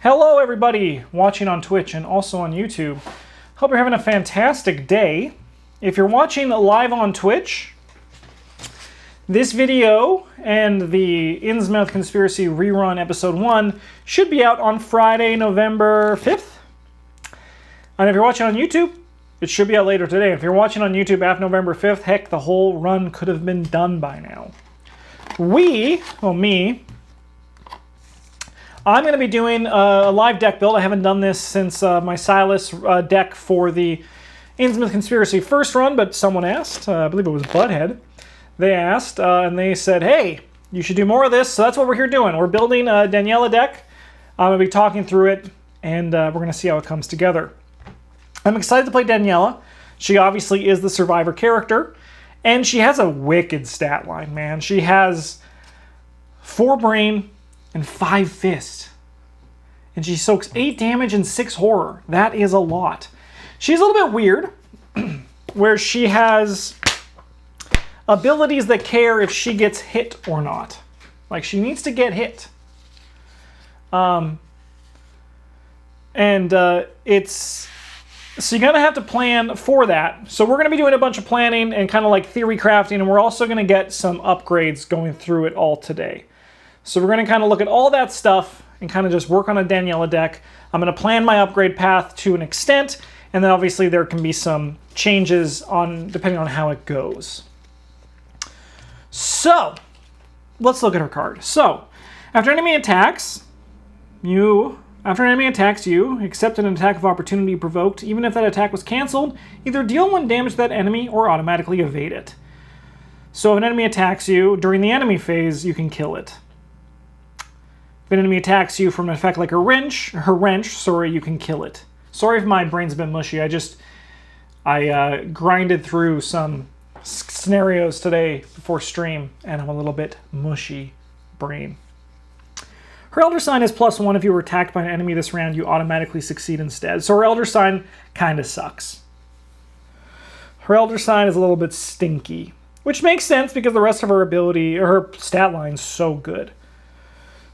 Hello everybody watching on Twitch and also on YouTube. Hope you're having a fantastic day. If you're watching live on Twitch, this video and the Innsmouth Conspiracy rerun episode 1 should be out on Friday, November 5th. And if you're watching on YouTube, it should be out later today. If you're watching on YouTube after November 5th, heck, the whole run could have been done by now. I'm going to be doing a live deck build. I haven't done this since my Silas deck for the Innsmouth Conspiracy first run, but someone asked, I believe it was Butthead. They asked, and they said, hey, you should do more of this, so that's what we're here doing. We're building a Daniella deck. I'm going to be talking through it, and we're going to see how it comes together. I'm excited to play Daniella. She obviously is the survivor character, and she has a wicked stat line, man. She has 4 brain and 5 fist. And she soaks 8 damage and 6 horror. That is a lot. She's a little bit weird, where she has abilities that care if she gets hit or not. Like, she needs to get hit. It's... So you're going to have to plan for that. So we're going to be doing a bunch of planning and kind of like theory crafting, and we're also going to get some upgrades going through it all today. So we're going to kind of look at all that stuff and kind of just work on a Daniella deck. I'm going to plan my upgrade path to an extent, and then obviously there can be some changes depending on how it goes. So, let's look at her card. So, after an enemy attacks you, accept an attack of opportunity provoked. Even if that attack was cancelled, either deal 1 damage to that enemy or automatically evade it. So if an enemy attacks you during the enemy phase, you can kill it. If an enemy attacks you from an effect like her wrench, you can kill it. Sorry if my brain's a bit mushy. I grinded through some scenarios today before stream, and I'm a little bit mushy brain. Her Elder Sign is +1. If you were attacked by an enemy this round, you automatically succeed instead. So her Elder Sign kind of sucks. Her Elder Sign is a little bit stinky, which makes sense because the rest of her ability, or her stat line, is so good.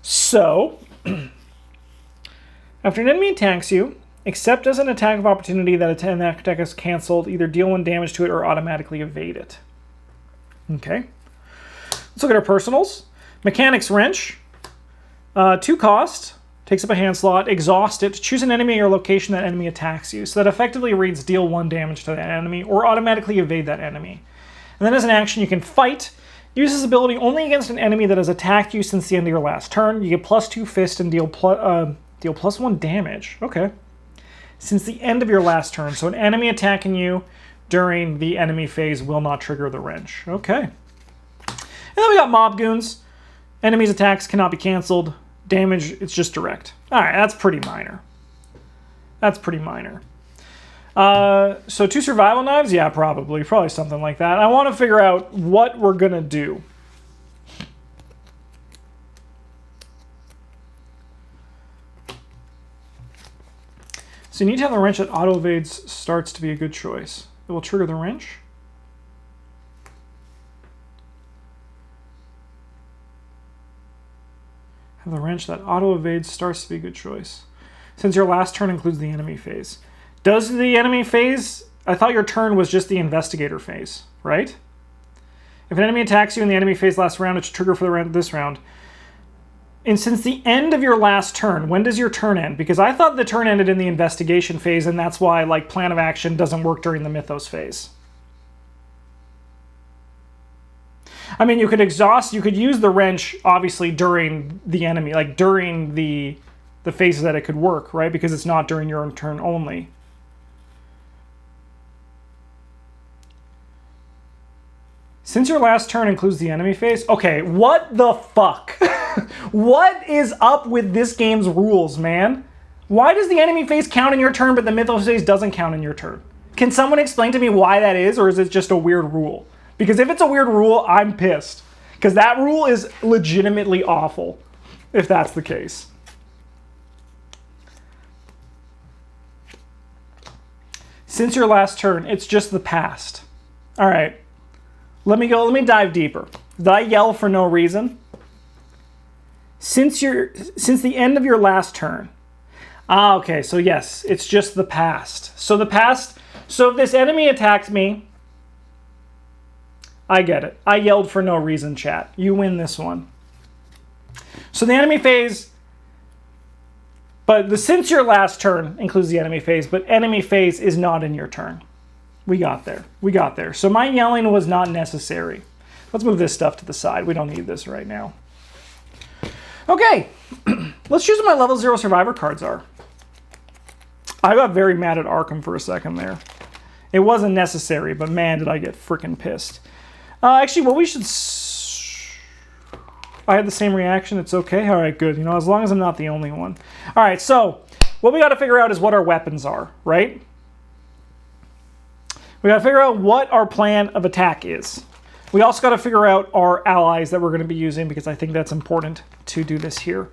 So, after an enemy attacks you, except as an attack of opportunity that attack is cancelled, either deal 1 damage to it or automatically evade it. Okay. Let's look at our personals. Mechanics Wrench. 2 cost. Takes up a hand slot. Exhaust it. Choose an enemy or location that enemy attacks you. So that effectively reads deal 1 damage to that enemy or automatically evade that enemy. And then as an action, you can fight. Use this ability only against an enemy that has attacked you since the end of your last turn. You get +2 fist and deal +1 damage. Okay. Since the end of your last turn. So an enemy attacking you during the enemy phase will not trigger the wrench. Okay. And then we got Mob Goons. Enemies' attacks cannot be cancelled. Damage, it's just direct. Alright, that's pretty minor. So 2 survival knives? Yeah, probably something like that. I want to figure out what we're going to do. So you need to have the wrench that auto-evades starts to be a good choice. It will trigger the wrench. Have the wrench that auto-evades starts to be a good choice. Since your last turn includes the enemy phase. Does the enemy phase... I thought your turn was just the investigator phase, right? If an enemy attacks you in the enemy phase last round, it should trigger for this round. And since the end of your last turn, when does your turn end? Because I thought the turn ended in the investigation phase, and that's why like plan of action doesn't work during the mythos phase. I mean, you could use the wrench, obviously, during the enemy, like during the phases that it could work, right? Because it's not during your own turn only. Since your last turn includes the enemy phase? Okay, what the fuck? What is up with this game's rules, man? Why does the enemy phase count in your turn, but the mythos phase doesn't count in your turn? Can someone explain to me why that is, or is it just a weird rule? Because if it's a weird rule, I'm pissed. Because that rule is legitimately awful, if that's the case. Since your last turn, it's just the past. All right. Let me dive deeper. Did I yell for no reason? Since the end of your last turn, Ah, okay, so yes, it's just the past. So the past, so if this enemy attacked me, I get it. I yelled for no reason, chat. You win this one. So the enemy phase, but the since your last turn includes the enemy phase, but enemy phase is not in your turn. We got there. We got there. So my yelling was not necessary. Let's move this stuff to the side. We don't need this right now. Okay, let's choose what my level 0 survivor cards are. I got very mad at ARKHAM for a second there. It wasn't necessary, but man, did I get freaking pissed. Actually, what we should... I had the same reaction. It's okay. All right, good. You know, as long as I'm not the only one. All right, so what we got to figure out is what our weapons are, right? We got to figure out what our plan of attack is. We also got to figure out our allies that we're going to be using because I think that's important to do this here.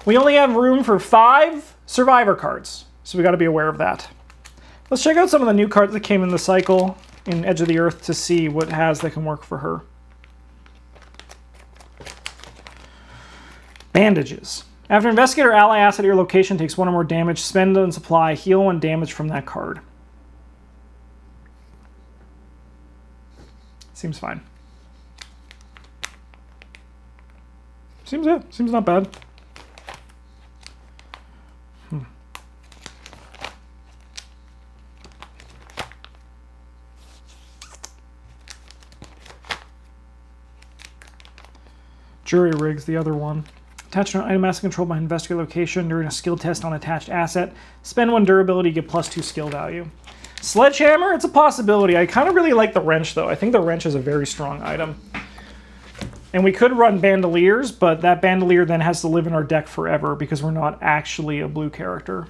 We only have room for 5 survivor cards, so we got to be aware of that. Let's check out some of the new cards that came in the cycle in Edge of the Earth to see what has that can work for her. Bandages. After investigator ally asset at your location takes 1 or more damage, spend on supply, heal 1 damage from that card. Seems fine. Seems not bad. Jury rigs, the other one. Attach an item asset controlled by investigator location during a skill test on attached asset. Spend 1 durability, get +2 skill value. Sledgehammer, it's a possibility. I kind of really like the wrench, though. I think the wrench is a very strong item. And we could run Bandoliers, but that Bandolier then has to live in our deck forever because we're not actually a blue character.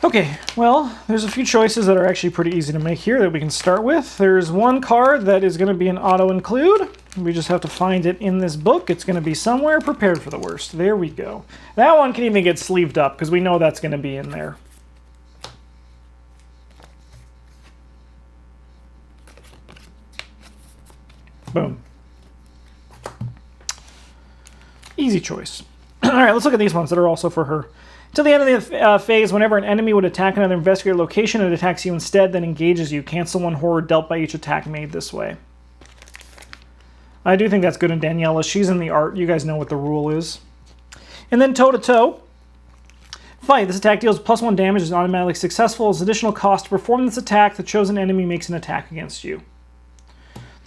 Okay, well, there's a few choices that are actually pretty easy to make here that we can start with. There's one card that is going to be an auto-include. We just have to find it in this book. It's going to be somewhere prepared for the worst. There we go. That one can even get sleeved up because we know that's going to be in there. Boom. Easy choice. All right, let's look at these ones that are also for her. Until the end of the phase, whenever an enemy would attack another investigator location, it attacks you instead, then engages you. Cancel 1 horror dealt by each attack made this way. I do think that's good in Daniella. She's in the art. You guys know what the rule is. And then toe-to-toe. Fight. This attack deals +1 damage, is automatically successful. As additional cost to perform this attack, the chosen enemy makes an attack against you.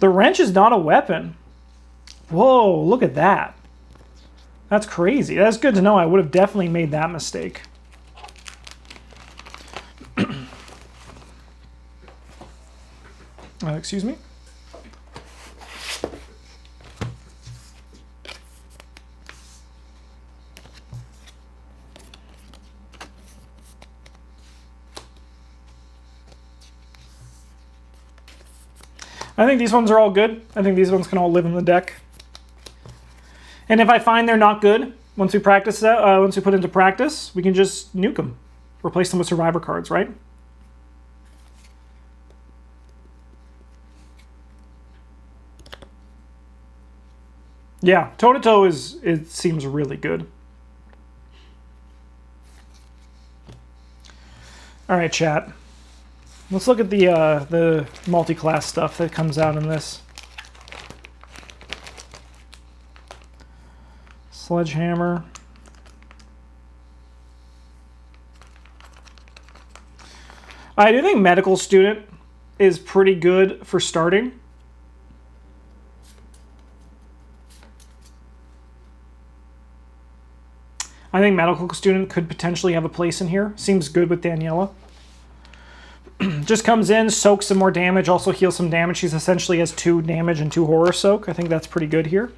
The wrench is not a weapon. Whoa, look at that. That's crazy. That's good to know. I would have definitely made that mistake. Excuse me? I think these ones are all good. I think these ones can all live in the deck. And if I find they're not good, once we practice that, once we put into practice, we can just nuke them. Replace them with survivor cards, right? Yeah, toe-to-toe it seems really good. All right, chat. Let's look at the multi-class stuff that comes out in this. Sledgehammer. I do think medical student is pretty good for starting. I think medical student could potentially have a place in here. Seems good with Daniella. Just comes in, soaks some more damage, also heals some damage. She's essentially has 2 damage and 2 horror soak. I think that's pretty good here.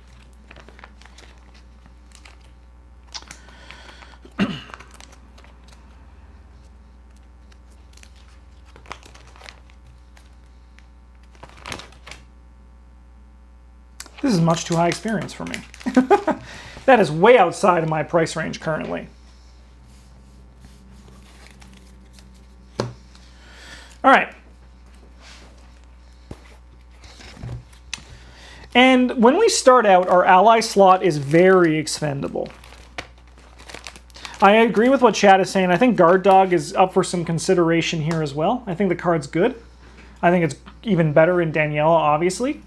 This is much too high experience for me. That is way outside of my price range currently. All right. And when we start out, our ally slot is very expendable. I agree with what Chad is saying. I think Guard Dog is up for some consideration here as well. I think the card's good. I think it's even better in Daniella, obviously,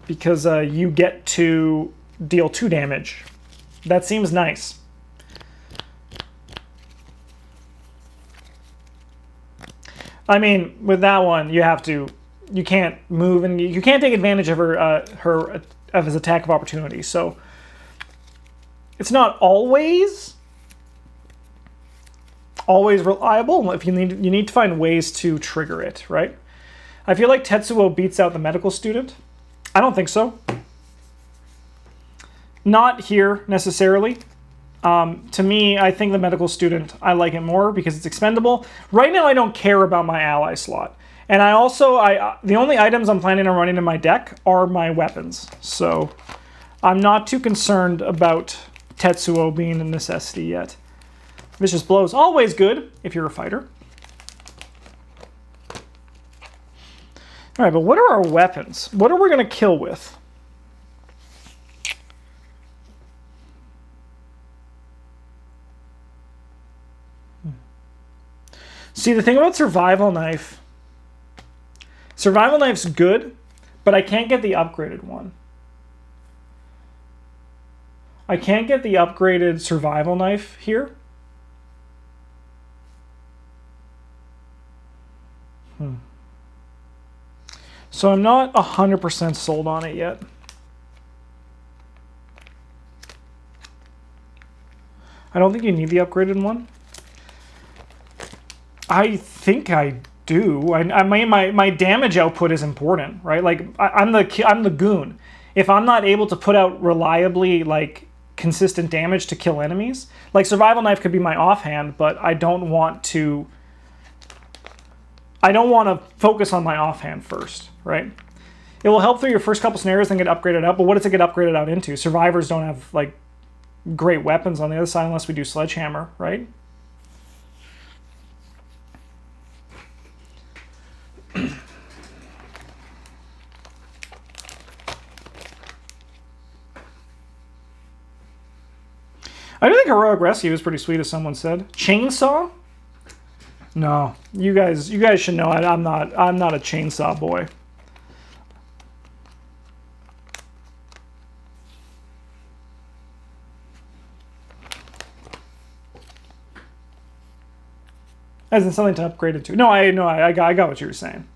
because you get to deal 2 damage. That seems nice. I mean, with that one, you can't move, and you can't take advantage of of his attack of opportunity. So it's not always reliable. If you need to find ways to trigger it, right? I feel like Tetsuo beats out the medical student. I don't think so. Not here necessarily. To me, I think the medical student, I like it more because it's expendable. Right now, I don't care about my ally slot. And the only items I'm planning on running in my deck are my weapons. So I'm not too concerned about Tetsuo being a necessity yet. Vicious Blows, always good if you're a fighter. All right, but what are our weapons? What are we going to kill with? See, the thing about Survival Knife's good, but I can't get the upgraded one. I can't get the upgraded Survival Knife here. So I'm not 100% sold on it yet. I don't think you need the upgraded one. I think I do. My damage output is important, right? Like I'm the goon. If I'm not able to put out reliably like consistent damage to kill enemies, like Survival Knife could be my offhand, but I don't want to focus on my offhand first, right? It will help through your first couple scenarios and get upgraded out, but what does it get upgraded out into? Survivors don't have like great weapons on the other side unless we do Sledgehammer, right? I do think Heroic Rescue is pretty sweet, as someone said. Chainsaw? No, you guys should know I'm not a chainsaw boy. As in something to upgrade it to. No, I got what you were saying.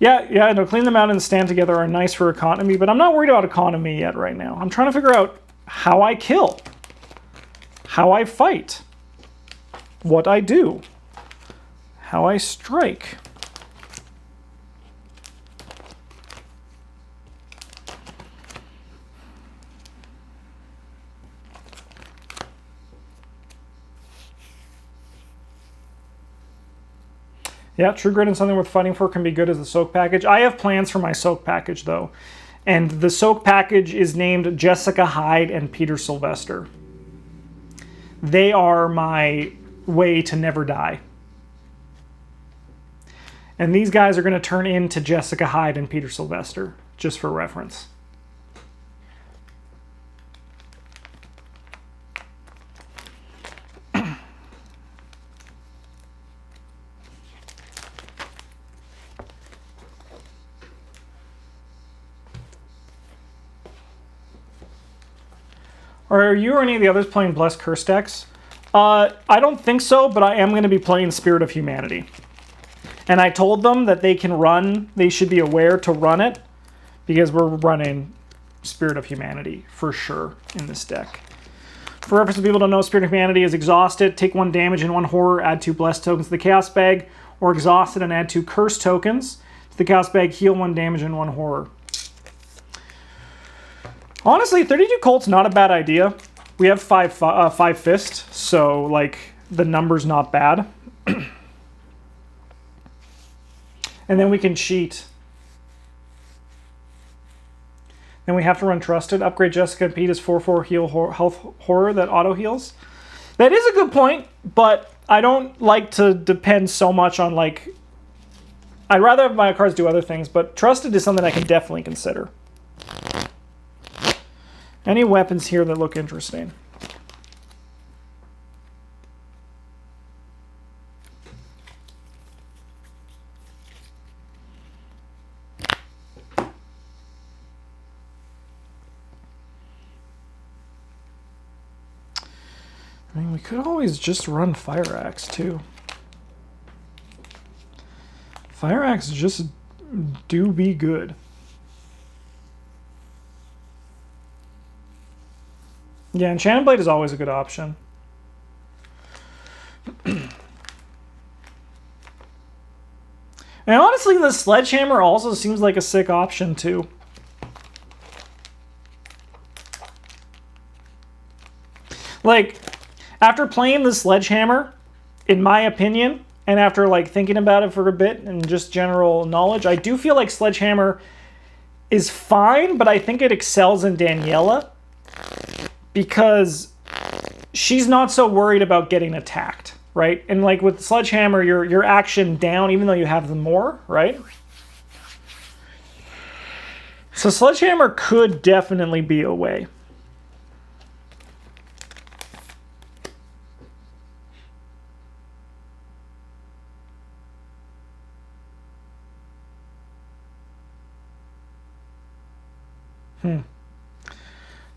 Yeah, no, clean them out and stand together are nice for economy, but I'm not worried about economy yet right now. I'm trying to figure out how I kill, how I fight, what I do, how I strike. Yeah, True Grit and something worth fighting for can be good as the soak package. I have plans for my soak package, though. And the soak package is named Jessica Hyde and Peter Sylvester. They are my way to never die. And these guys are going to turn into Jessica Hyde and Peter Sylvester, just for reference. Are you or any of the others playing Blessed Curse decks? I don't think so, but I am going to be playing Spirit of Humanity. And I told them that they should be aware to run it, because we're running Spirit of Humanity for sure in this deck. For reference, if people don't know, Spirit of Humanity is exhausted, take 1 damage and 1 horror, add 2 Blessed tokens to the Chaos bag, or exhausted and add 2 Curse tokens to the Chaos bag, heal 1 damage and 1 horror. Honestly, 32 Colt's not a bad idea. We have 5 Fist, so like the number's not bad. And then we can cheat. Then we have to run Trusted. Upgrade Jessica and Pete as 4/4 heal health horror that auto heals. That is a good point, but I don't like to depend so much on, like... I'd rather have my cards do other things, but trusted is something I can definitely consider. Any weapons here that look interesting? I mean, we could always just run Fire Axe, too. Fire Axe just do be good. Yeah, Enchanted Blade is always a good option. And honestly, the Sledgehammer also seems like a sick option, too. Like, after playing the Sledgehammer, in my opinion, and after like thinking about it for a bit and just general knowledge, I do feel like Sledgehammer is fine, but I think it excels in Daniella because she's not so worried about getting attacked, right? And like with Sledgehammer, your action down, even though you have the more, right? So Sledgehammer could definitely be a way.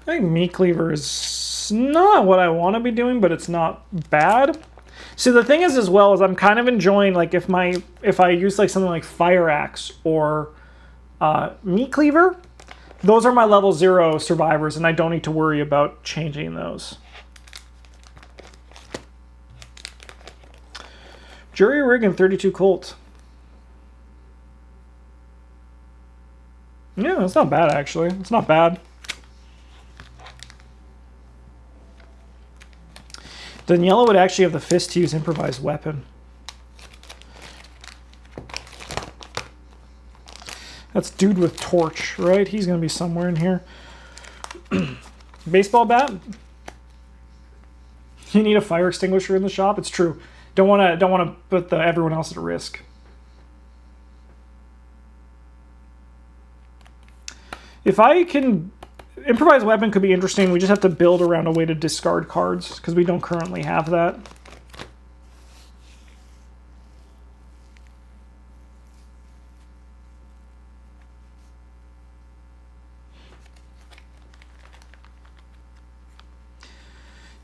I think Meat Cleaver is not what I want to be doing, but it's not bad. See, the thing is as well is I'm kind of enjoying, like, if I use like something like Fire Axe or Meat Cleaver, those are my level 0 survivors, and I don't need to worry about changing those. Jury Rig and 32 Colt. Yeah, it's not bad, actually. It's not bad. Daniella would actually have the fist to use improvised weapon. That's dude with torch, right? He's going to be somewhere in here. Baseball bat? You need a fire extinguisher in the shop? It's true. Don't want to put everyone else at risk. If I can... Improvised weapon could be interesting. We just have to build around a way to discard cards, because we don't currently have that.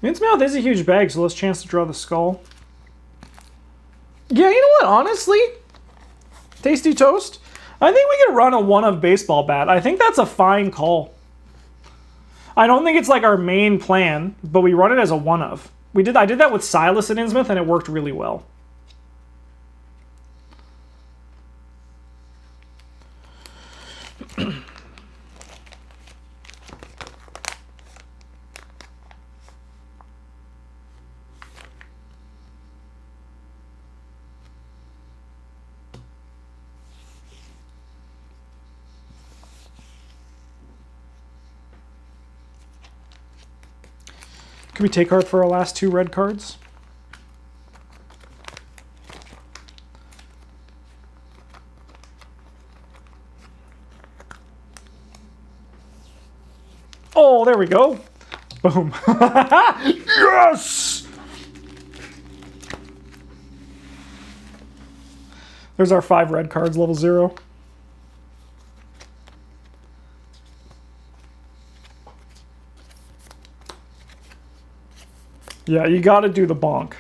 Innsmouth is a huge bag, so less chance to draw the skull. Yeah, you know what? Honestly, Tasty Toast, I think we could run a 1 of baseball bat. I think that's a fine call. I don't think it's like our main plan, but we run it as a 1 of. I did that with Silas at Innsmouth, and it worked really well. Can we take card for our last 2 red cards? Oh, there we go. Boom. Yes! There's our 5 red cards, level 0. Yeah, you gotta do the bonk.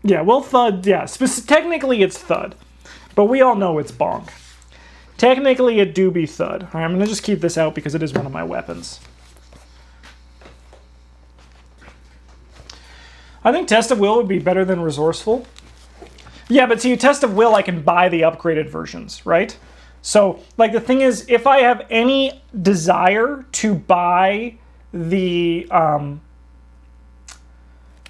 Yeah, well, thud, yeah. Technically, it's thud. But we all know it's bonk. Technically, it do be thud. All right, I'm going to just keep this out because it is one of my weapons. I think Test of Will would be better than Resourceful. Yeah, but see, Test of Will, I can buy the upgraded versions, right? So, like, the thing is, if I have any desire to buy the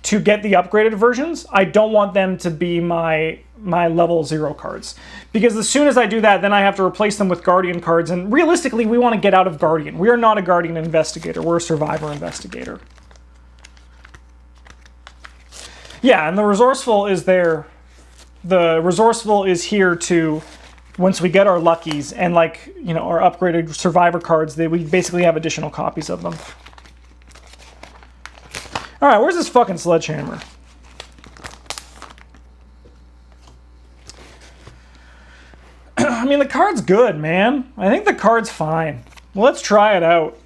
to get the upgraded versions, I don't want them to be my level 0 cards. Because as soon as I do that, then I have to replace them with Guardian cards, and realistically, we want to get out of Guardian. We are not a Guardian Investigator, we're a Survivor Investigator. Yeah, and the Resourceful is there. The Resourceful is here to, once we get our Luckies and, like, you know, our upgraded Survivor cards, we basically have additional copies of them. Alright, where's this fucking sledgehammer? I mean, the card's good, man. I think the card's fine. Well, let's try it out.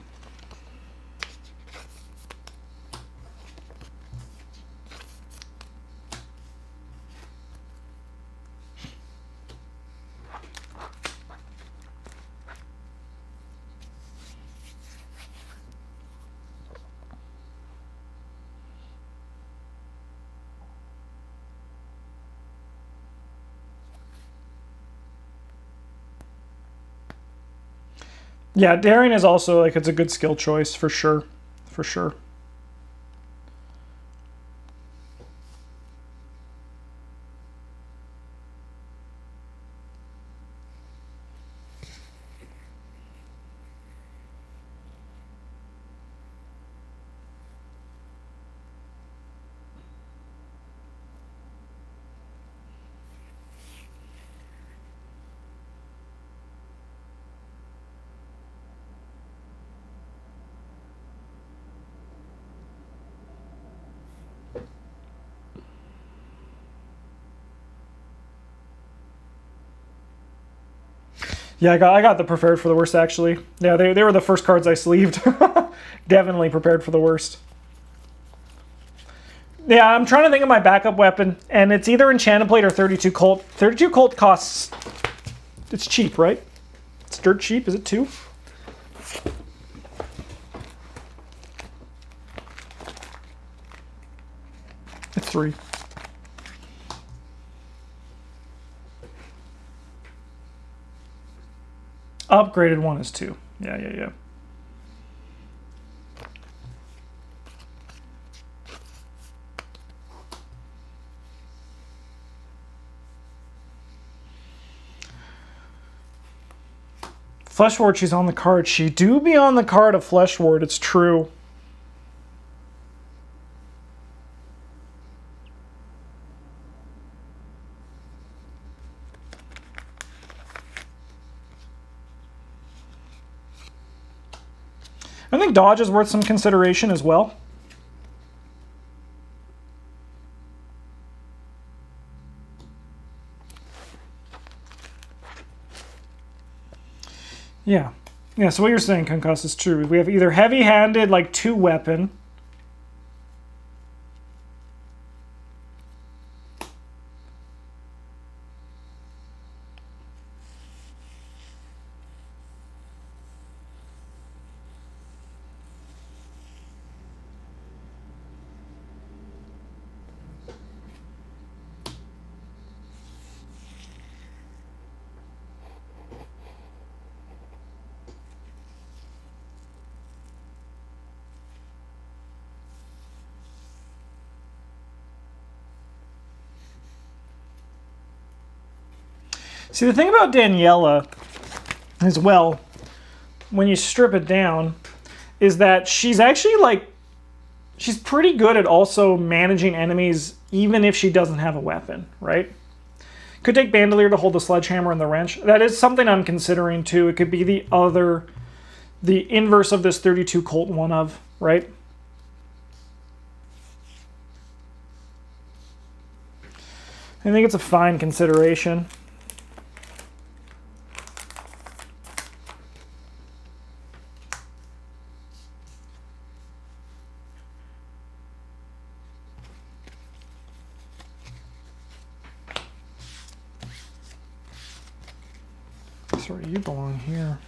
Yeah, daring is also, like, it's a good skill choice, for sure. For sure. Yeah, I got the prepared for the worst, actually. Yeah, they were the first cards I sleeved. Definitely prepared for the worst. Yeah, I'm trying to think of my backup weapon, and it's either Enchanted Plate or 32 Colt. 32 Colt costs... It's cheap, right? It's dirt cheap. Is it 2? It's 3. Upgraded one is 2. Yeah. Fleshward, she's on the card. She do be on the card of Fleshward, it's true. I think dodge is worth some consideration as well. Yeah. Yeah, so what you're saying, Concuss, is true. We have either heavy-handed, like 2 weapon. See, the thing about Daniella as well, when you strip it down, is that she's actually, like, she's pretty good at also managing enemies even if she doesn't have a weapon, right? Could take Bandolier to hold the sledgehammer and the wrench. That is something I'm considering too. It could be the inverse of this 32 Colt one of, right? I think it's a fine consideration. Sorry, you belong here.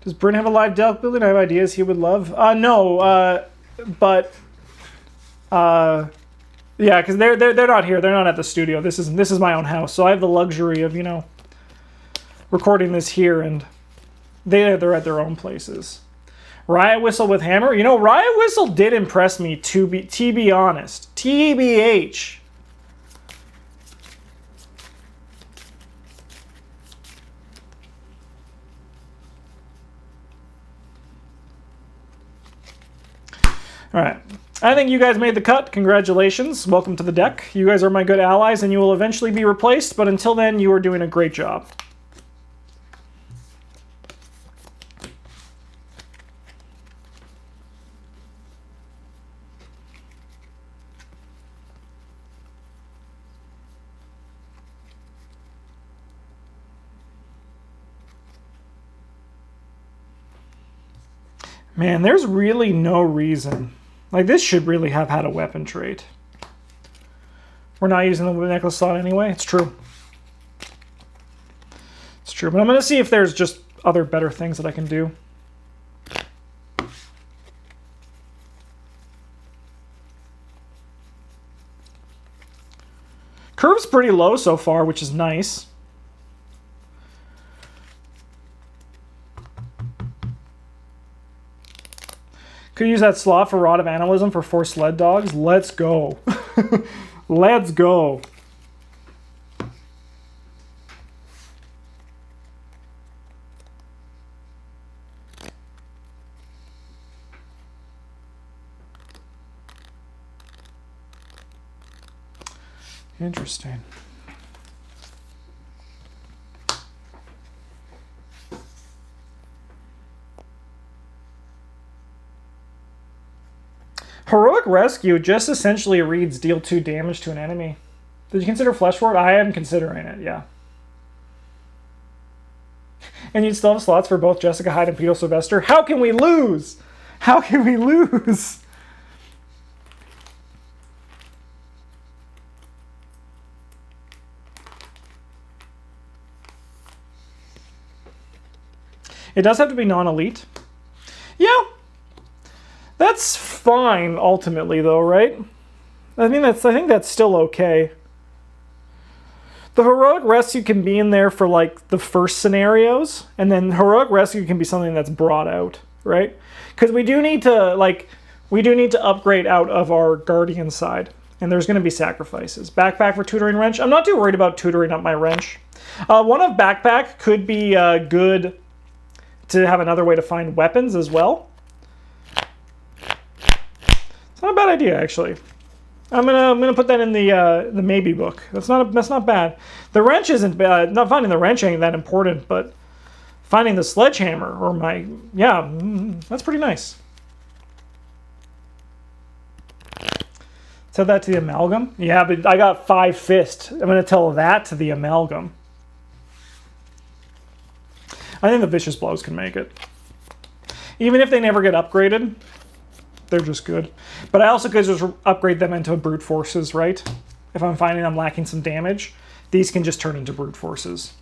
Does Bryn have a live deck building? I have ideas he would love. No, but Yeah, because they're not here. They're not at the studio. This is my own house, so I have the luxury of, you know, recording this here, and they're at their own places. Riot Whistle with Hammer. You know, Riot Whistle did impress me, to be honest. TBH. All right. I think you guys made the cut. Congratulations. Welcome to the deck. You guys are my good allies, and you will eventually be replaced, but until then, you are doing a great job. Man, there's really no reason. Like, this should really have had a weapon trait. We're not using the necklace slot anyway. It's true. It's true. But I'm going to see if there's just other better things that I can do. Curve's pretty low so far, which is nice. Could use that slot for Rod of Animalism for 4 sled dogs. Let's go. Let's go. Interesting. Heroic Rescue just essentially reads deal 2 damage to an enemy. Did you consider Flesh Ward? I am considering it, yeah. And you'd still have slots for both Jessica Hyde and Peter Sylvester. How can we lose? How can we lose? It does have to be non-elite. Yeah. That's fine, ultimately, though, right? I think that's still okay. The Heroic Rescue can be in there for, like, the first scenarios, and then Heroic Rescue can be something that's brought out, right? Because we do need to upgrade out of our Guardian side, and there's going to be sacrifices. Backpack for Tutoring Wrench. I'm not too worried about tutoring up my wrench. One of Backpack could be good to have another way to find weapons as well. It's not a bad idea, actually. I'm gonna put that in the maybe book. That's not bad. The wrench isn't bad. Not finding the wrench ain't that important, but finding the sledgehammer or that's pretty nice. Tell that to the amalgam. Yeah, but I got 5 fists. I'm gonna tell that to the amalgam. I think the vicious blows can make it. Even if they never get upgraded, they're just good. But I also could just upgrade them into brute forces, right? If I'm finding I'm lacking some damage, these can just turn into brute forces.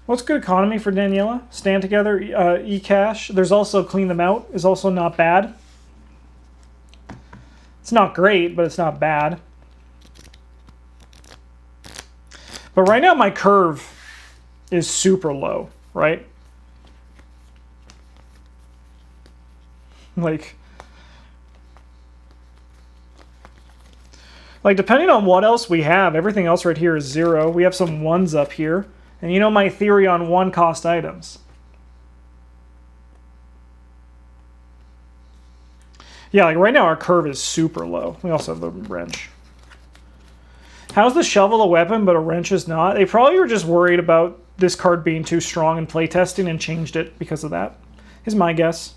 What's good economy for Daniela? Stand Together, eCash. There's also Clean Them Out is also not bad. It's not great, but it's not bad. But right now my curve is super low, right? Like depending on what else we have, everything else right here is 0. We have some 1s up here. And you know my theory on 1-cost items. Yeah, like right now our curve is super low. We also have the wrench. How's the shovel a weapon but a wrench is not? They probably were just worried about this card being too strong in playtesting and changed it because of that, is my guess.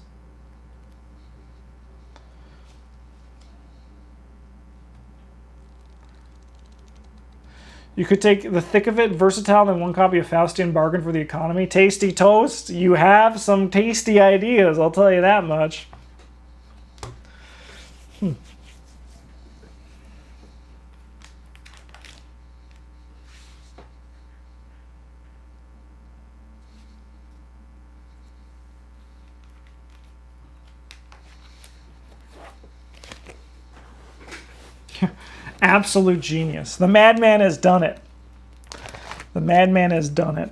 You could take the thick of it, versatile, then one copy of Faustian Bargain for the economy. Tasty toast. You have some tasty ideas, I'll tell you that much. Absolute genius. The madman has done it. The madman has done it.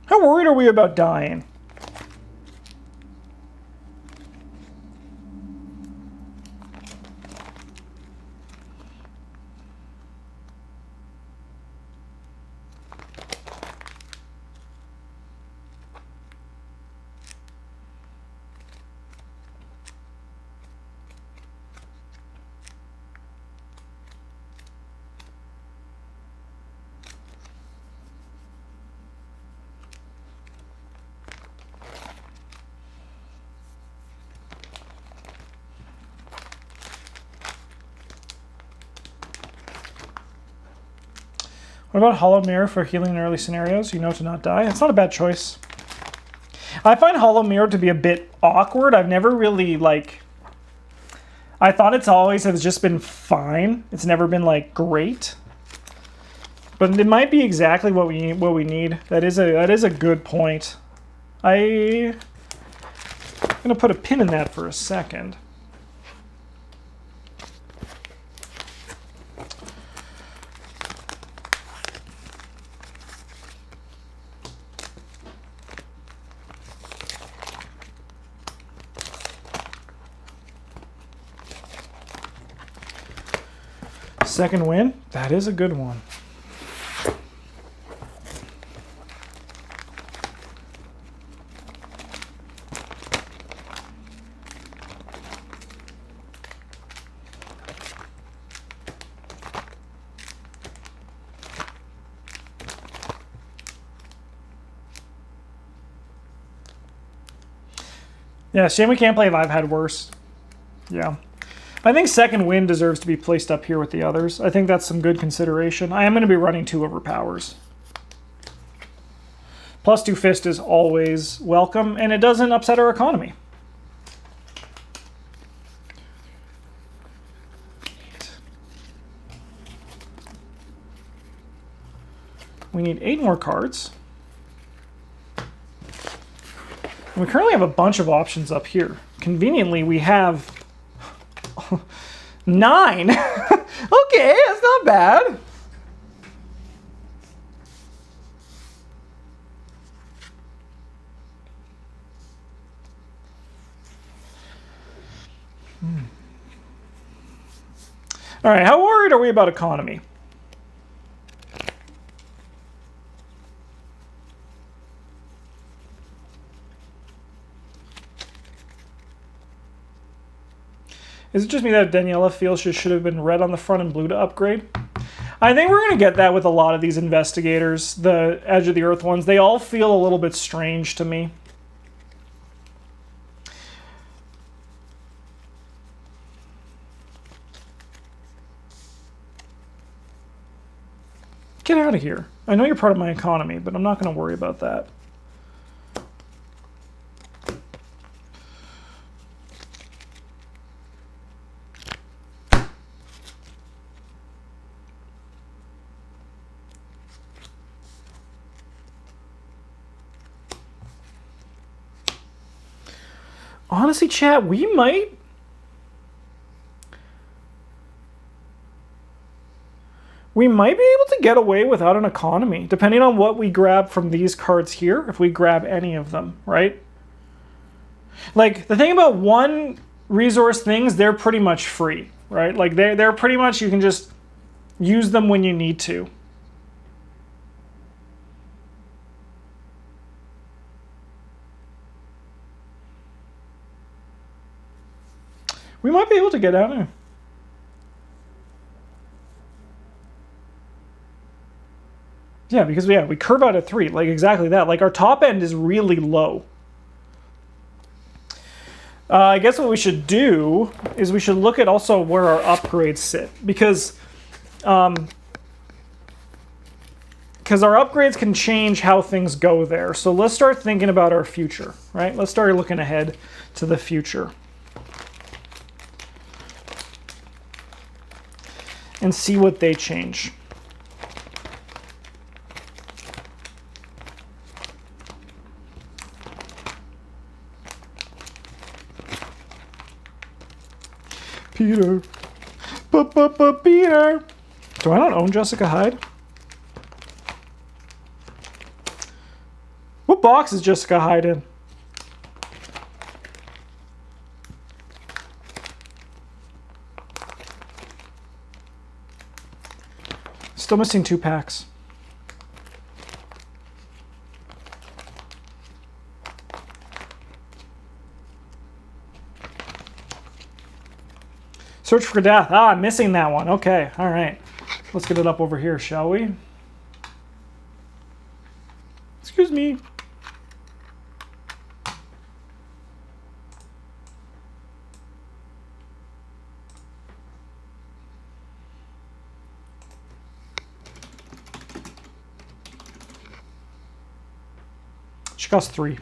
How worried are we about dying? What about Hollow Mirror for healing in early scenarios? You know to not die. It's not a bad choice. I find Hollow Mirror to be a bit awkward. I've never really, like... I thought it's always has just been fine. It's never been, like, great. But it might be exactly what we need. That is a good point. I'm going to put a pin in that for a second. Second win, that is a good one. Yeah, shame we can't play if I've had worse. Yeah. I think second wind deserves to be placed up here with the others. I think that's some good consideration. I am going to be running 2 overpowers. +2 fist is always welcome, and it doesn't upset our economy. We need 8 more cards. And we currently have a bunch of options up here. Conveniently, we have 9. Okay, that's not bad. All right, how worried are we about economy? Is it just me that Daniella feels she should have been red on the front and blue to upgrade? I think we're going to get that with a lot of these investigators, the Edge of the Earth ones. They all feel a little bit strange to me. Get out of here. I know you're part of my economy, but I'm not going to worry about that. Honestly, chat, we might be able to get away without an economy, depending on what we grab from these cards here, if we grab any of them, right? Like, the thing about one resource things, they're pretty much free, right? Like, they're pretty much, you can just use them when you need to. We might be able to get out of here. Yeah, because we curve out at 3, like exactly that. Like our top end is really low. I guess what we should do is we should look at also where our upgrades sit, because because our upgrades can change how things go there. So let's start thinking about our future, right? Let's start looking ahead to the future. And see what they change. Peter. Peter. Do I not own Jessica Hyde? What box is Jessica Hyde in? Still missing 2 packs. Search for Death. Ah, I'm missing that one. Okay, all right. Let's get it up over here, shall we? Excuse me. She costs 3.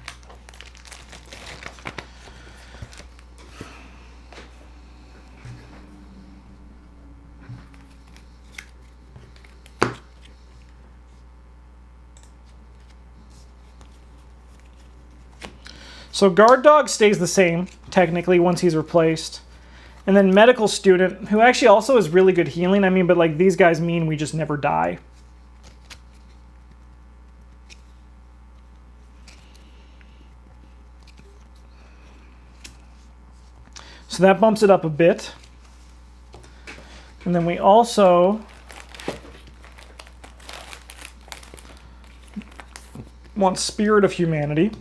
So Guard Dog stays the same, technically, once he's replaced. And then Medical Student, who actually also is really good healing. I mean, but like these guys mean we just never die. So that bumps it up a bit. And then we also want Spirit of Humanity.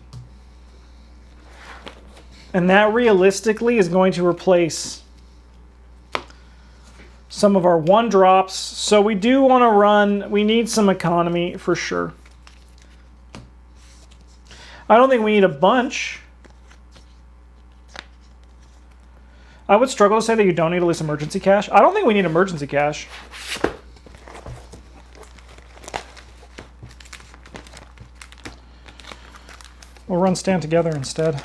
And that realistically is going to replace some of our 1-drops. So we do want to run, we need some economy for sure. I don't think we need a bunch. I would struggle to say that you don't need at least emergency cash. I don't think we need emergency cash. We'll run Stand Together instead.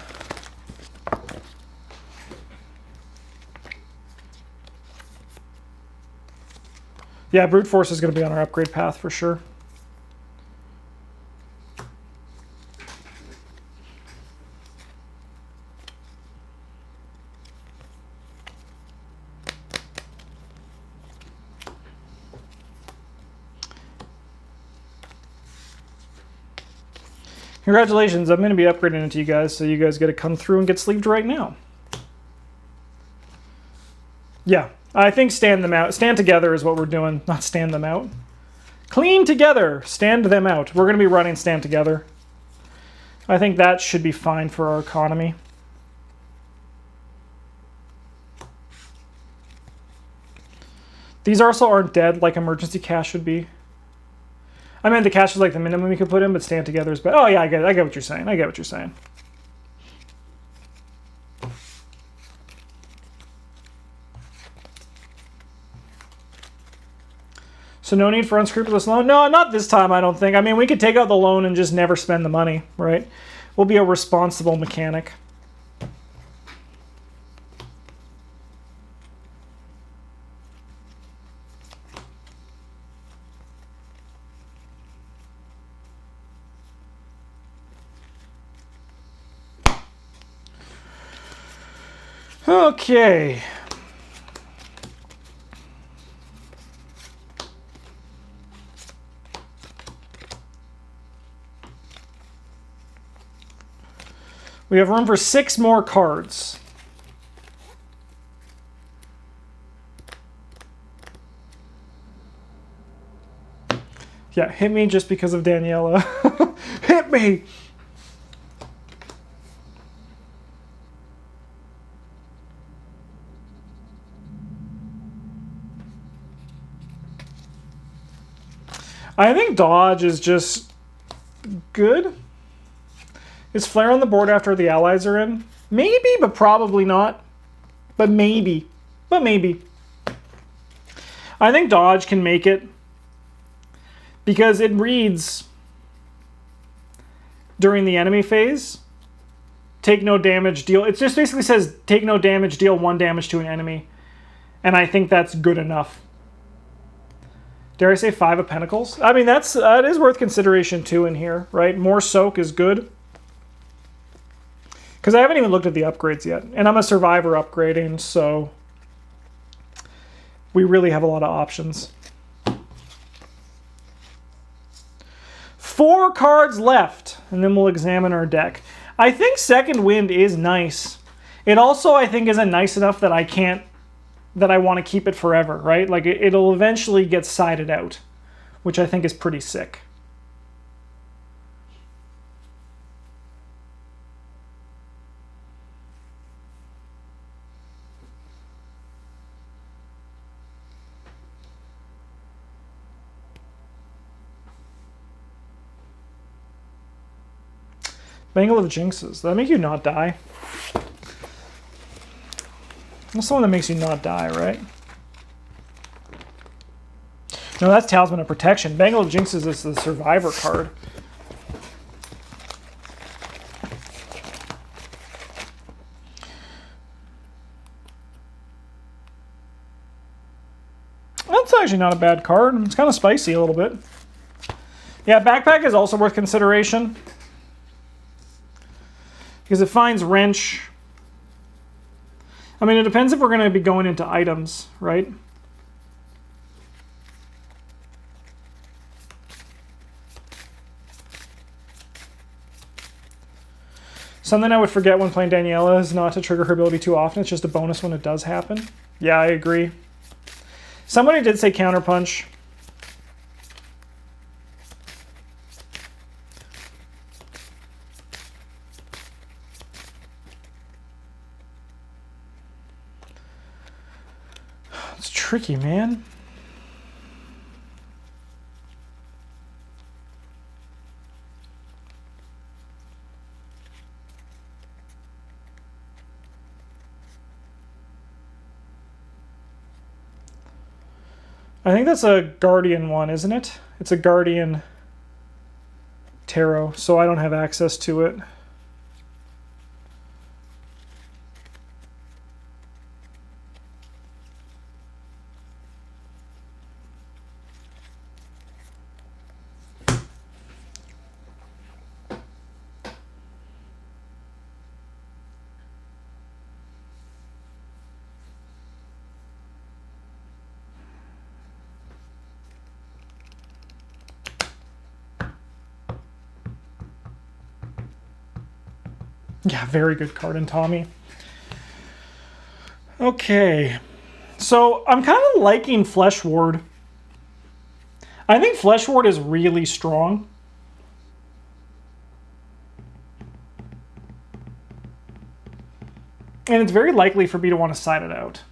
Yeah, Brute Force is going to be on our upgrade path for sure. Congratulations, I'm going to be upgrading it to you guys, so you guys get to come through and get sleeved right now. Yeah, I think stand them out. Stand together is what we're doing, not stand them out. Clean together, stand them out. We're going to be running stand together. I think that should be fine for our economy. These also aren't dead like emergency cash should be. I mean, the cash is like the minimum we could put in, but stand together is better. Oh yeah, I get it. I get what you're saying. I get what you're saying. So no need for unscrupulous loan? No, not this time, I don't think. I mean, we could take out the loan and just never spend the money, right? We'll be a responsible mechanic. Okay. We have room for 6 more cards. Yeah, hit me just because of Daniella. Hit me! I think dodge is just good. Is Flare on the board after the allies are in? Maybe, but probably not. But maybe. But maybe. I think dodge can make it. because it reads during the enemy phase, take no damage, deal... It just basically says take no damage, deal 1 damage to an enemy. And I think that's good enough. Dare I say 5 of Pentacles? I mean, that is worth consideration too in here, right? More soak is good. Because I haven't even looked at the upgrades yet. And I'm a survivor upgrading, so we really have a lot of options. 4 cards left, and then we'll examine our deck. I think Second Wind is nice. It also, I think, isn't nice enough that I want to keep it forever, right? Like, it'll eventually get sided out, which I think is pretty sick. Bangle of Jinxes. Does that make you not die? That's the one that makes you not die, right? No, that's Talisman of Protection. Bangle of Jinxes is the Survivor card. That's actually not a bad card. It's kind of spicy a little bit. Yeah, Backpack is also worth consideration. Because it finds Wrench. I mean, it depends if we're going to be going into items, right? Something I would forget when playing Daniella is not to trigger her ability too often. It's just a bonus when it does happen. Yeah, I agree. Somebody did say Counterpunch. It's tricky, man. I think that's a Guardian one, isn't it? It's a Guardian Tarot, so I don't have access to it. Yeah, very good card in Tommy. Okay, so I'm kind of liking Flesh Ward. I think Flesh Ward is really strong. And it's very likely for me to want to side it out.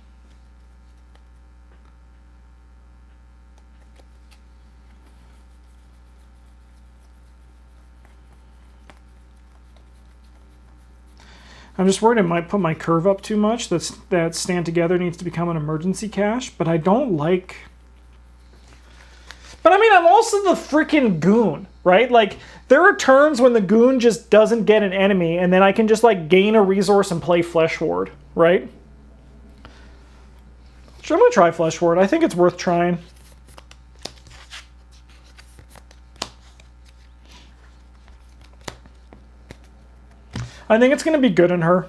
I'm just worried it might put my curve up too much. That Stand Together needs to become an emergency cache, but I don't like... But I mean, I'm also the freaking goon, right? Like, there are turns when the goon just doesn't get an enemy, and then I can just, like, gain a resource and play Flesh Ward, right? Sure, I'm going to try Flesh Ward. I think it's worth trying. I think it's going to be good in her.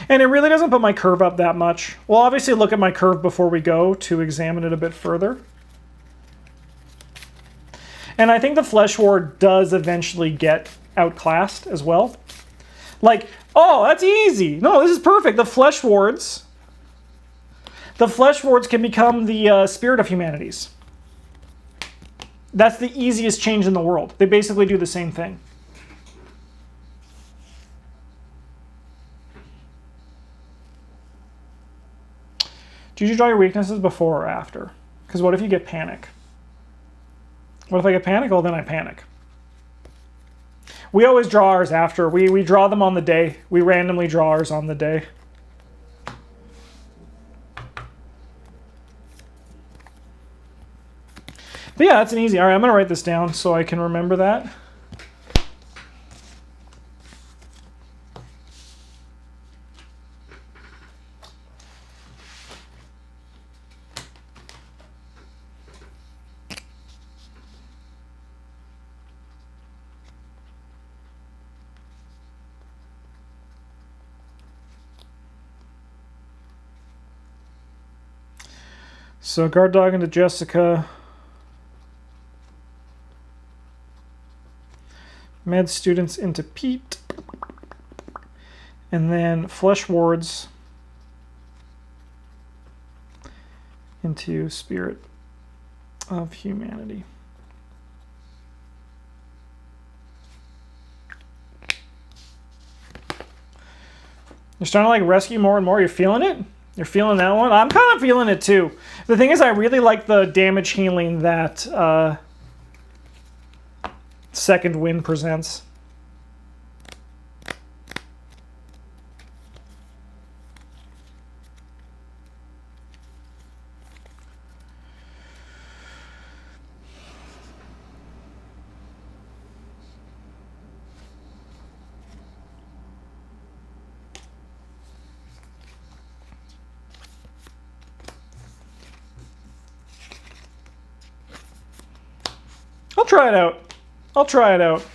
And it really doesn't put my curve up that much. We'll obviously look at my curve before we go to examine it a bit further. And I think the Flesh Ward does eventually get outclassed as well. Like, oh, that's easy. No, this is perfect. The Flesh Wards can become the Spirit of Humanities. That's the easiest change in the world. They basically do the same thing. Do you draw your weaknesses before or after? Because what if you get panic? What if I get panic? Well, then I panic. We always draw ours after. We draw them on the day. We randomly draw ours on the day. But yeah, that's an easy. All right, I'm going to write this down so I can remember that. So guard dog into Jessica. Med students into Pete. And then flesh wards into Spirit of Humanity. You're starting to like rescue more and more. You're feeling it? You're feeling that one? I'm kind of feeling it too. The thing is, I really like the damage healing that Second Wind presents. I'll try it out. I'll try it out.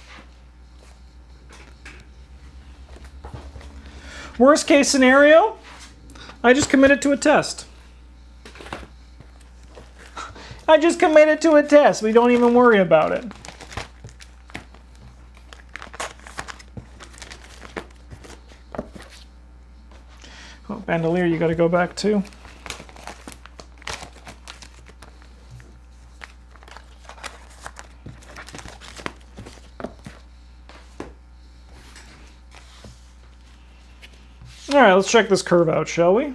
Worst case scenario, I just committed to a test. I just committed to a test. We don't even worry about it. Oh, Bandolier, you got to go back too. All right, let's check this curve out, shall we?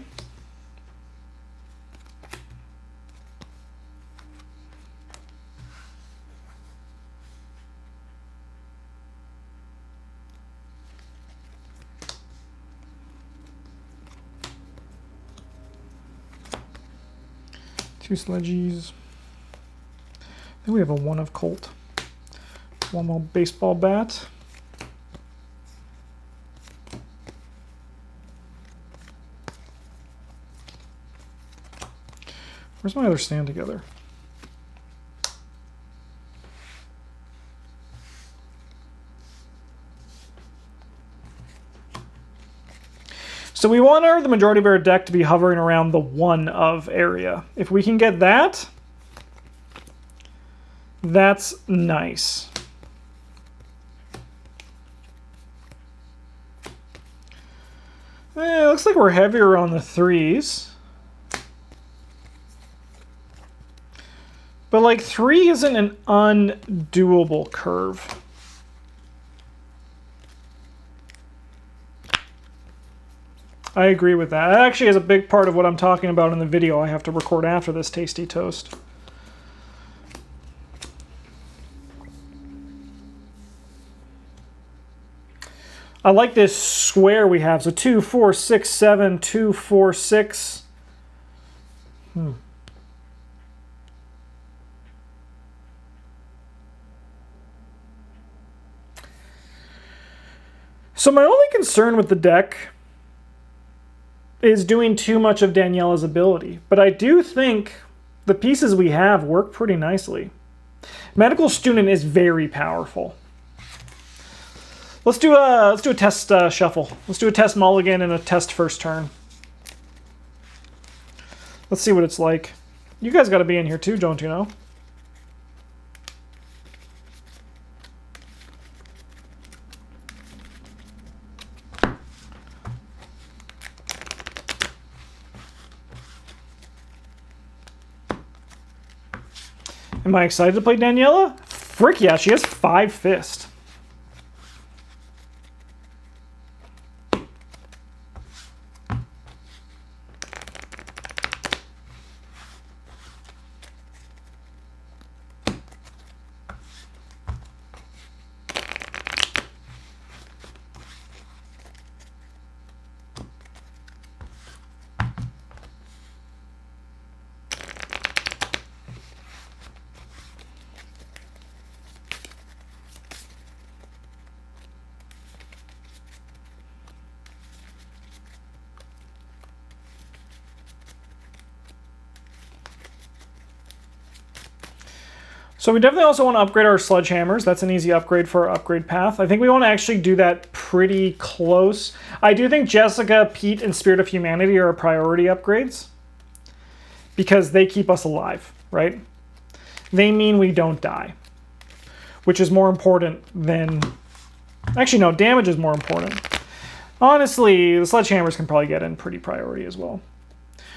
Two sledgies. Then we have a 1 of Colt. One more baseball bat. Where's my other stand together? So we want the majority of our deck to be hovering around the 1 of area. If we can get that, that's nice. It looks like we're heavier on the 3s. But like 3 isn't an undoable curve. I agree with that. That actually is a big part of what I'm talking about in the video I have to record after this Tasty Toast. I like this square we have. So 2, 4, 6, 7, 2, 4, 6. So my only concern with the deck is doing too much of Daniella's ability, but I do think the pieces we have work pretty nicely. Medical Student is very powerful. Let's do a test shuffle. Let's do a test mulligan and a test first turn. Let's see what it's like. You guys got to be in here too, don't you know? Am I excited to play Daniella? Frick yeah, she has 5 fist. So we definitely also want to upgrade our sledgehammers. That's an easy upgrade for our upgrade path. I think we want to actually do that pretty close. I do think Jessica, Pete, and Spirit of Humanity are priority upgrades because they keep us alive, right? They mean we don't die, which is more important than... Actually, no, damage is more important. Honestly, the sledgehammers can probably get in pretty priority as well.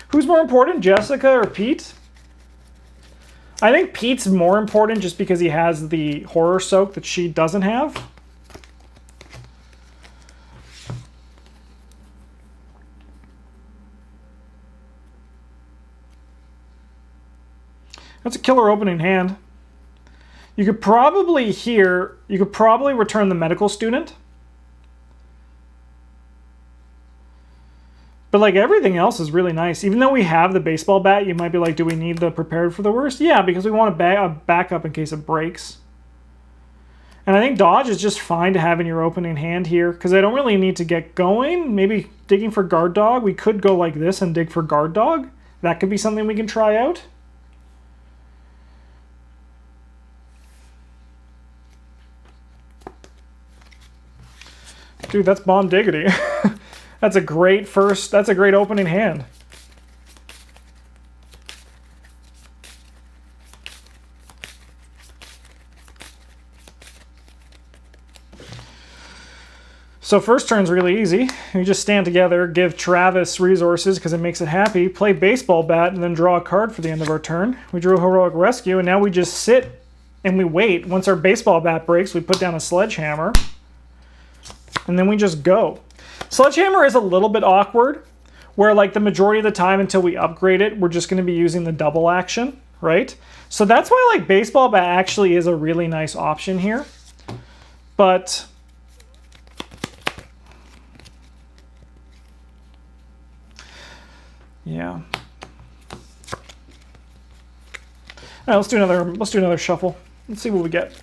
Who's more important, Jessica or Pete? I think Pete's more important just because he has the horror soak that she doesn't have. That's a killer opening hand. You could probably return the medical student. But like everything else is really nice. Even though we have the baseball bat, you might be like, do we need the prepared for the worst? Yeah, because we want a backup in case it breaks. And I think dodge is just fine to have in your opening hand here because I don't really need to get going. Maybe digging for guard dog. We could go like this and dig for guard dog. That could be something we can try out. Dude, that's bomb diggity. That's a great opening hand. So first turn's really easy. You just stand together, give Travis resources because it makes it happy, play baseball bat, and then draw a card for the end of our turn. We drew a heroic rescue, and now we just sit and we wait. Once our baseball bat breaks, we put down a sledgehammer, and then we just go. Sledgehammer is a little bit awkward, where like the majority of the time until we upgrade it, we're just going to be using the double action, right? So that's why like baseball bat actually is a really nice option here. But yeah. All right, let's do another shuffle. Let's see what we get.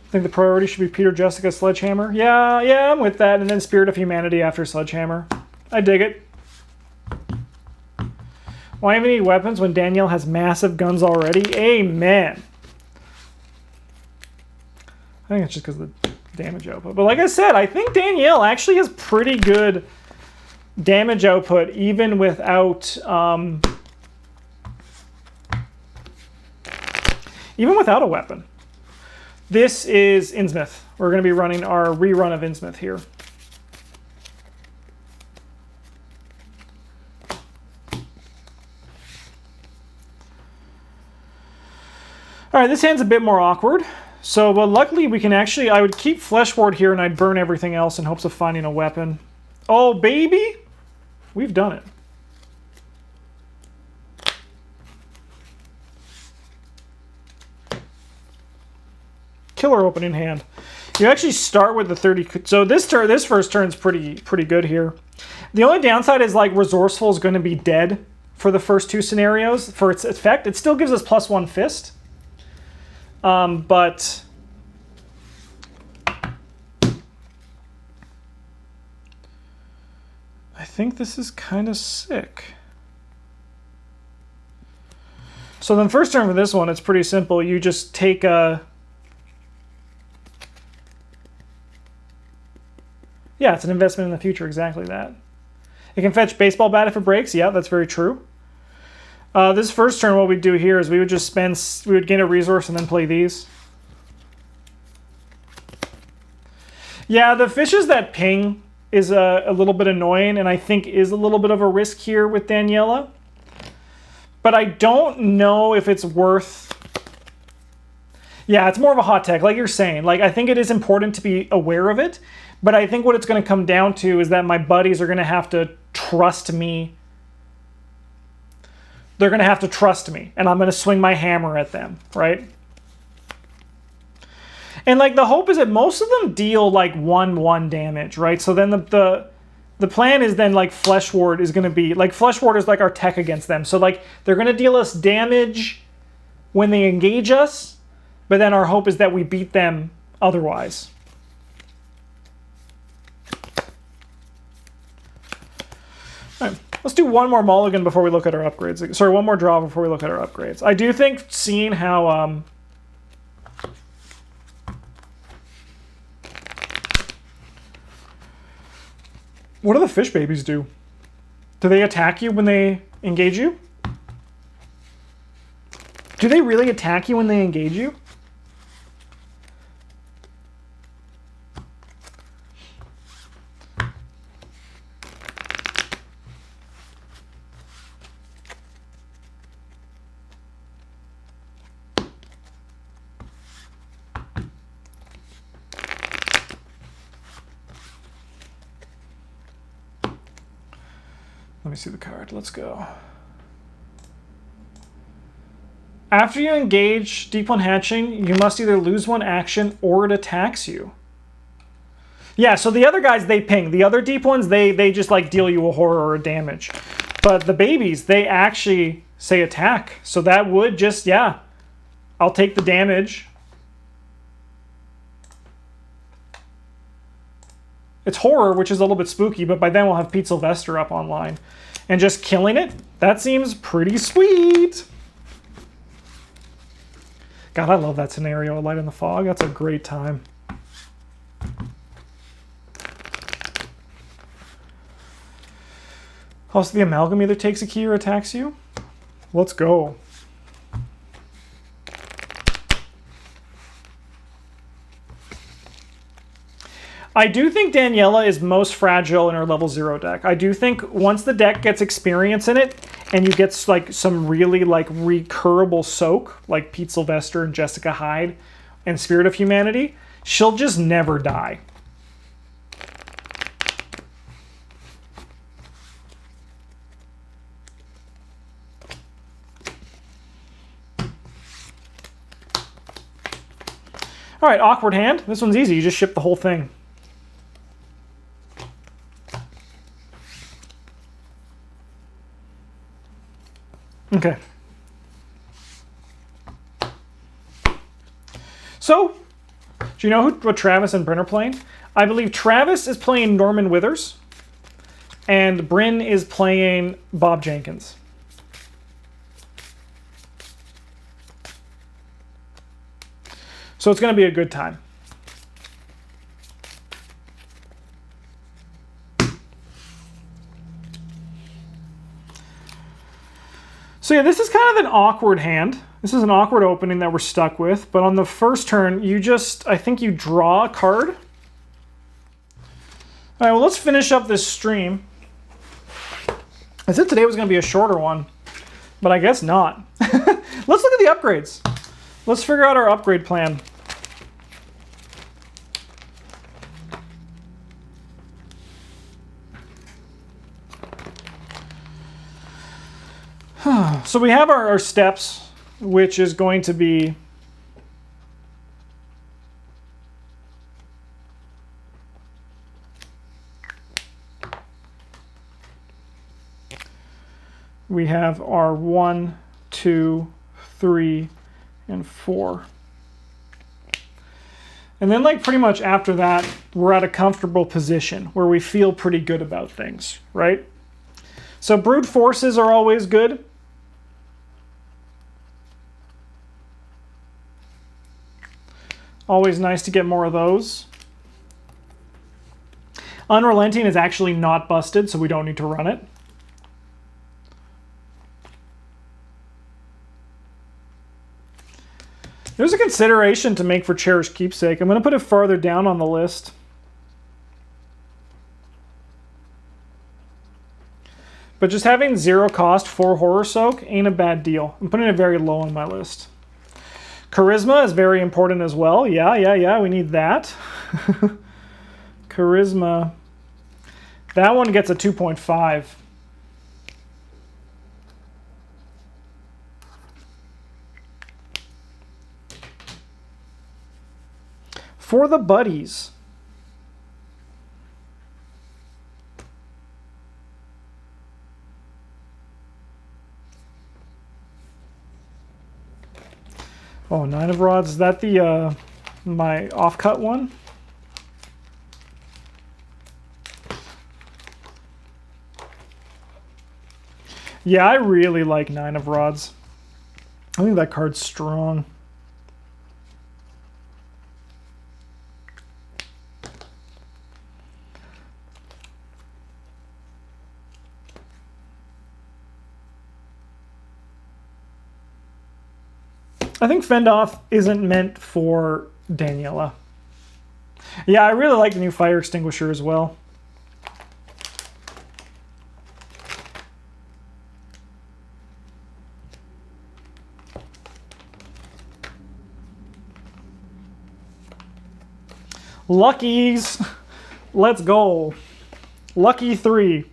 I think the priority should be Peter, Jessica, Sledgehammer. Yeah, I'm with that. And then Spirit of Humanity after Sledgehammer. I dig it. Why have any weapons when Danielle has massive guns already? Amen. I think it's just because of the damage output. But like I said, I think Danielle actually has pretty good damage output even without a weapon. This is Innsmouth. We're going to be running our rerun of Innsmouth here. All right, this hand's a bit more awkward. So, but luckily we can actually, I would keep Flesh Ward here and I'd burn everything else in hopes of finding a weapon. Oh, baby! We've done it. Killer opening hand. You actually start with the 30. So this first turn's pretty good here. The only downside is like Resourceful is going to be dead for the first two scenarios for its effect. It still gives us +1 fist, but I think this is kind of sick. So then first turn for this one, it's pretty simple. You just take a... Yeah, it's an investment in the future, exactly that. It can fetch baseball bat if it breaks. Yeah, that's very true. This first turn, what we'd do here is we would just we would gain a resource and then play these. Yeah, the fishes that ping is a little bit annoying and I think is a little bit of a risk here with Daniella. But I don't know if it's worth... Yeah, it's more of a hot tech, like you're saying. Like, I think it is important to be aware of it. But I think what it's going to come down to is that my buddies are going to have to trust me. They're going to have to trust me, and I'm going to swing my hammer at them, right? And like the hope is that most of them deal like 1/1 damage, right? So then the plan is then like Flesh Ward is going to be like Flesh Ward is like our tech against them. So like they're going to deal us damage when they engage us, but then our hope is that we beat them otherwise. All right, let's do one more mulligan before we look at our upgrades. Sorry, one more draw before we look at our upgrades. I do think seeing how what do the fish babies do? Do they attack you when they engage you? Do they really attack you when they engage you? Let me see the card. Let's go. After you engage Deep One Hatching, you must either lose one action or it attacks you. Yeah, so the other guys, they ping. The other deep ones, they just like deal you a horror or a damage. But the babies, they actually say attack. So that would just, yeah, I'll take the damage. It's horror, which is a little bit spooky, but by then we'll have Pete Sylvester up online. And just killing it, that seems pretty sweet. God, I love that scenario, Light in the Fog. That's a great time. Also, the Amalgam either takes a key or attacks you. Let's go. I do think Daniella is most fragile in her level 0 deck. I do think once the deck gets experience in it and you get like some really like recurable soak, like Pete Sylvester and Jessica Hyde and Spirit of Humanity, she'll just never die. All right, Awkward Hand. This one's easy. You just ship the whole thing. Okay. So, do you know what Travis and Bryn are playing? I believe Travis is playing Norman Withers, and Bryn is playing Bob Jenkins. So it's going to be a good time. So yeah, this is kind of an awkward hand. This is an awkward opening that we're stuck with, but on the first turn, I think you draw a card. All right, well, let's finish up this stream. I said today was going to be a shorter one, but I guess not. Let's look at the upgrades. Let's figure out our upgrade plan. So we have our steps, which is going to be we have our 1, 2, 3, and 4. And then like pretty much after that, we're at a comfortable position where we feel pretty good about things, right? So brute forces are always good. Always nice to get more of those. Unrelenting is actually not busted, so we don't need to run it. There's a consideration to make for Cherished Keepsake. I'm going to put it farther down on the list. But just having 0 cost for Horror Soak ain't a bad deal. I'm putting it very low on my list. Charisma is very important as well. Yeah, we need that. Charisma. That one gets a 2.5. For the buddies. Oh, 9 of rods. Is that the my off-cut one? Yeah, I really like 9 of rods. I think that card's strong. I think Fend-Off isn't meant for Daniella. Yeah, I really like the new fire extinguisher as well. Luckies! Let's go. Lucky 3.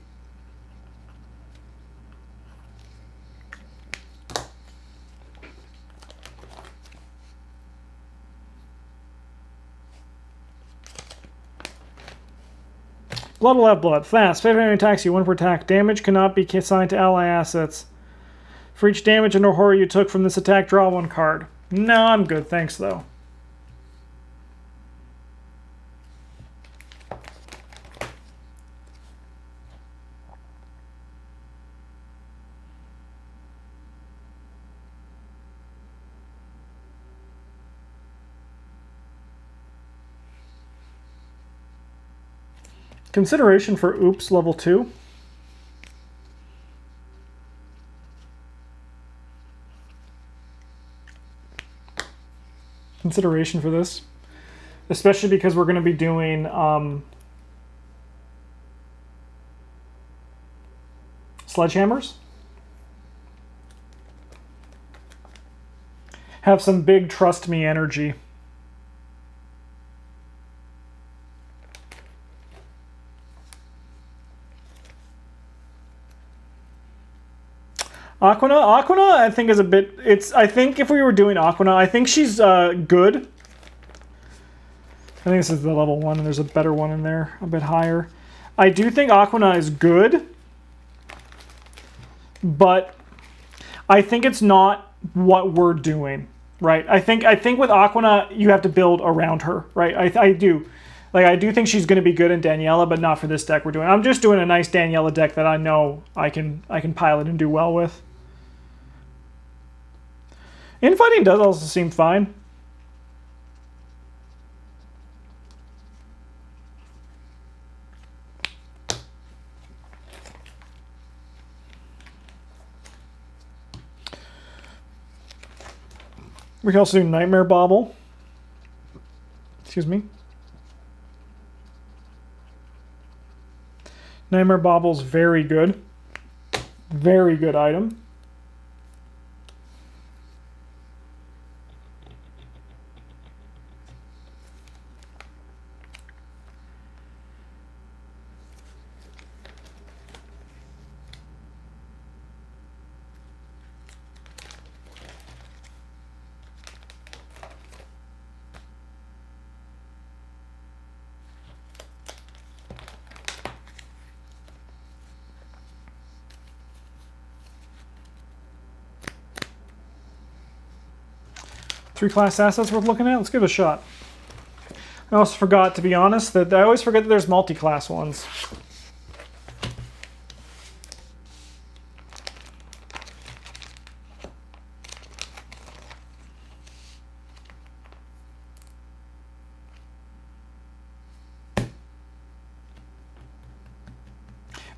Blood will have blood. Fast. Favorite enemy attacks you. 1 per attack. Damage cannot be assigned to ally assets. For each damage and or horror you took from this attack, draw 1 card. No, I'm good. Thanks, though. Consideration for Oops level 2. Consideration for this. Especially because we're going to be doing sledgehammers. Have some big trust me energy. Aquina, I think is a bit. I think if we were doing Aquina, I think she's good. I think this is the level 1, and there's a better one in there, a bit higher. I do think Aquina is good, but I think it's not what we're doing, right? I think with Aquina you have to build around her, right? I do. Like, I do think she's going to be good in Daniella, but not for this deck we're doing. I'm just doing a nice Daniella deck that I know I can pilot and do well with. Infighting does also seem fine. We can also do Nightmare Bauble. Excuse me. Nightmare Bauble's very good. Very good item. Three class assets worth looking at? Let's give it a shot. I also forgot, to be honest, that I always forget that there's multi-class ones.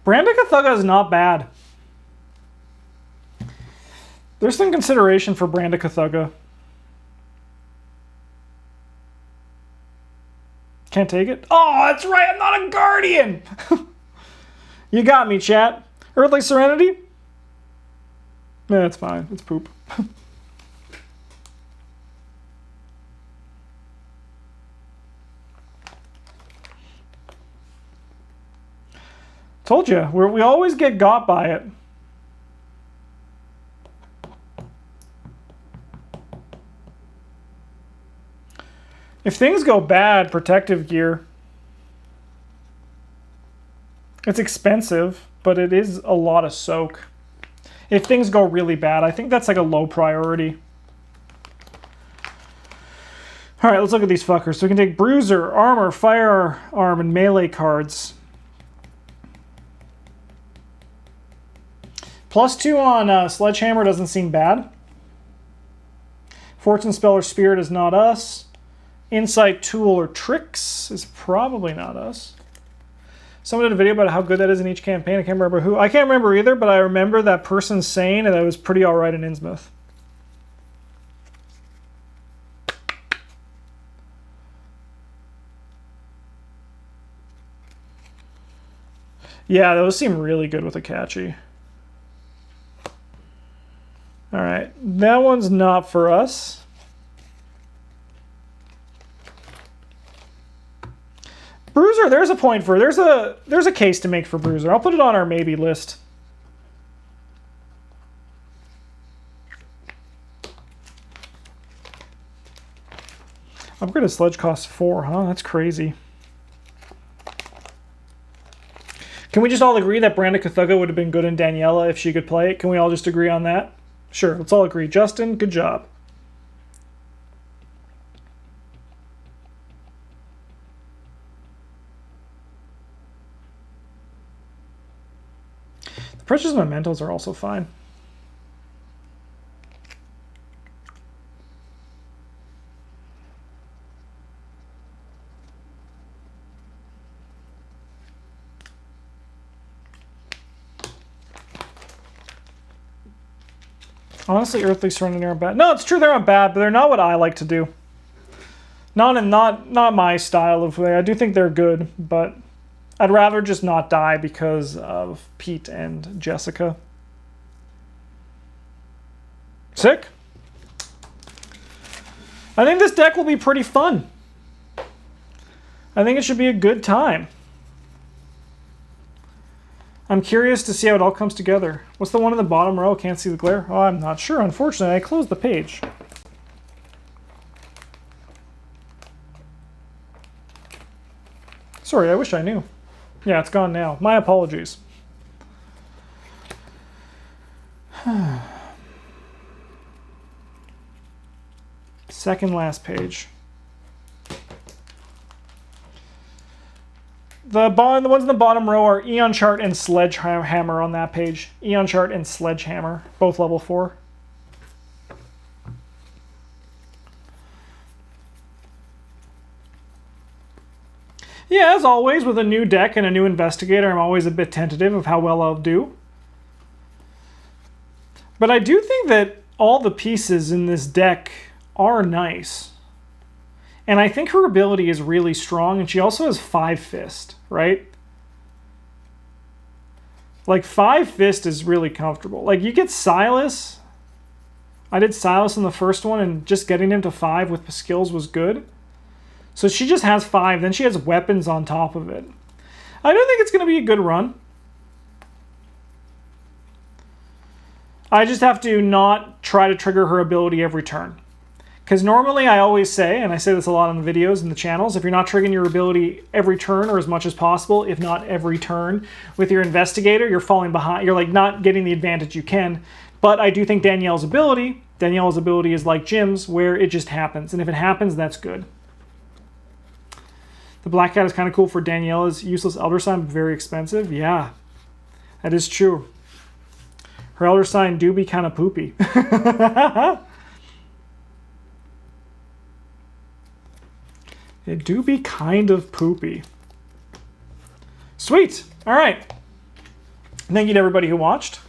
Brandicathuga is not bad. There's some consideration for Brandicathuga. Can't take it? Oh, that's right, I'm not a Guardian! You got me, chat. Earthly Serenity? Yeah, it's fine. It's poop. Told you, we always get got by it. If things go bad, protective gear. It's expensive, but it is a lot of soak. If things go really bad, I think that's like a low priority. All right, let's look at these fuckers. So we can take Bruiser, Armor, Firearm, and Melee cards. +2 on Sledgehammer doesn't seem bad. Fortune Spell or Spirit is not us. Insight, Tool, or Tricks is probably not us. Someone did a video about how good that is in each campaign. I can't remember who. I can't remember either, but I remember that person saying that it was pretty alright in Innsmouth. Yeah, those seem really good with Akachi. Alright, that one's not for us. Bruiser, there's a point for there's a case to make for Bruiser. I'll put it on our maybe list. Upgraded Sledge costs 4, huh? That's crazy. Can we just all agree that Branda Cthugga would have been good in Daniella if she could play it? Can we all just agree on that? Sure, let's all agree. Justin, good job. The Precious Mementos are also fine. Honestly, Earthly Serenity aren't bad. No, it's true, they're not bad, but they're not what I like to do. Not my style of play. I do think they're good, but I'd rather just not die because of Pete and Jessica. Sick. I think this deck will be pretty fun. I think it should be a good time. I'm curious to see how it all comes together. What's the one in the bottom row? Can't see the glare? Oh, I'm not sure. Unfortunately, I closed the page. Sorry, I wish I knew. Yeah, it's gone now. My apologies. Second last page. The ones in the bottom row are Eon Chart and Sledgehammer on that page. Eon Chart and Sledgehammer, both level 4. Yeah, as always, with a new deck and a new investigator, I'm always a bit tentative of how well I'll do. But I do think that all the pieces in this deck are nice. And I think her ability is really strong, and she also has 5 Fist, right? Like, 5 Fist is really comfortable. Like, you get Silas. I did Silas in the first one, and just getting him to 5 with the skills was good. So she just has 5, then she has weapons on top of it. I don't think it's going to be a good run. I just have to not try to trigger her ability every turn. Because normally I always say, and I say this a lot on the videos and the channels, if you're not triggering your ability every turn or as much as possible, if not every turn, with your investigator, you're falling behind. You're like not getting the advantage you can. But I do think Danielle's ability is like Jim's, where it just happens. And if it happens, that's good. The Black Cat is kind of cool for Daniella's useless Elder Sign, but very expensive. Yeah, that is true. Her Elder Sign do be kind of poopy. They do be kind of poopy. Sweet. All right. Thank you to everybody who watched.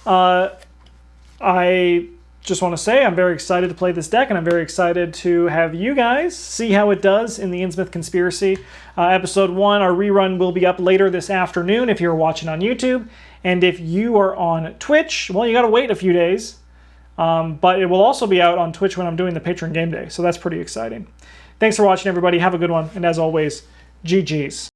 I just want to say I'm very excited to play this deck, and I'm very excited to have you guys see how it does in the Innsmouth Conspiracy. Episode 1, our rerun will be up later this afternoon if you're watching on YouTube. And if you are on Twitch, well, you got to wait a few days. But it will also be out on Twitch when I'm doing the Patron Game Day, so that's pretty exciting. Thanks for watching, everybody. Have a good one. And as always, GG's.